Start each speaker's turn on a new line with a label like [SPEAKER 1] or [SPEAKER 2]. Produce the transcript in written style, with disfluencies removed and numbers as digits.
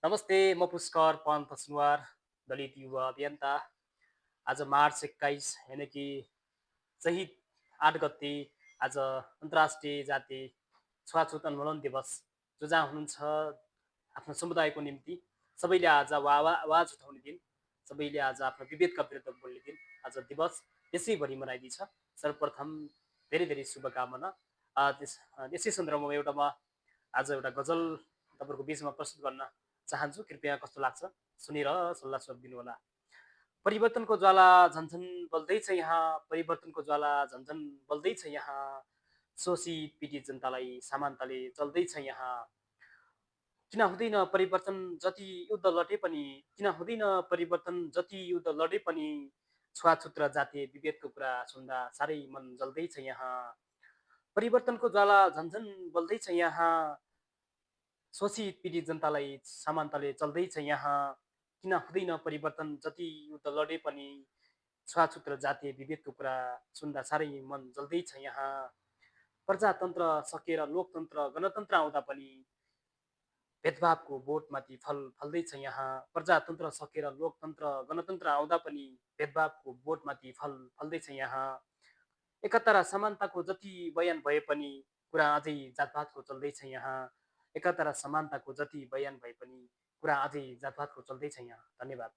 [SPEAKER 1] नमस्ते, म पुष्कर पन्त सुनवार, दलित युवा अभियन्ता। आज मार्च 21 यानि कि चैत 8 गते आज अन्तर्राष्ट्रिय जाति छुवाछुत उन्मूलन दिवस। जो जहाँ हुनुहुन्छ आफ्नो समुदायको निम्ति सबैले आज आवाज उठाउने दिन, सबैले आज आफ्नो विभेदका विरुद्ध बोल्ने दिन, आज दिवस देशैभरि मनाइँदैछ। सर्वप्रथम धेरै धेरै शुभकामना। यसै सन्दर्भमा आज एउटा गजल तपाईँहरूको बिचमा प्रस्तुत गर्न चाहन्छु। कृपया कस्तो लाग्छ सुनेर सल्लाह सुझाव दिनुहोला। परिवर्तनको ज्वाला झन्झन बल्दैछ यहाँ, परिवर्तनको ज्वाला झन्झन बल्दैछ यहाँ, शोषित पीडित जनतालाई समानताले चल्दैछ यहाँ। किन हुँदैन परिवर्तन जति युद्ध लडे पनि, किन हुँदैन परिवर्तन जति युद्ध लडे पनि, छुवाछुत र जातीय विभेदको कुरा सुन्दा साह्रै मन जल्दैछ यहाँ। परिवर्तनको ज्वाला झन्झन बल्दैछ यहाँ, शोषित पीडित जनतालाई समानताले चल्दैछ यहाँ। किन हुँदैन परिवर्तन जति युद्ध लडे पनि, छुवाछुत र जातीय विभेदको कुरा सुन्दा साह्रै मन जल्दैछ यहाँ। प्रजातन्त्र सकेर लोकतन्त्र गणतन्त्र आउँदा पनि भेदभावको बोटमाथि फल फल्दैछ यहाँ। प्रजातन्त्र सकेर लोकतन्त्र गणतन्त्र आउँदा पनि भेदभावको बोटमाथि फल फल्दैछ यहाँ। एकता र समानताको जति बयान भए पनि कुरा अझै जातपातको चल्दैछ यहाँ। एकता र समानताको जति बयान भए पनि कुरा अझै जातपातको चल्दैछ यहाँ। धन्यवाद।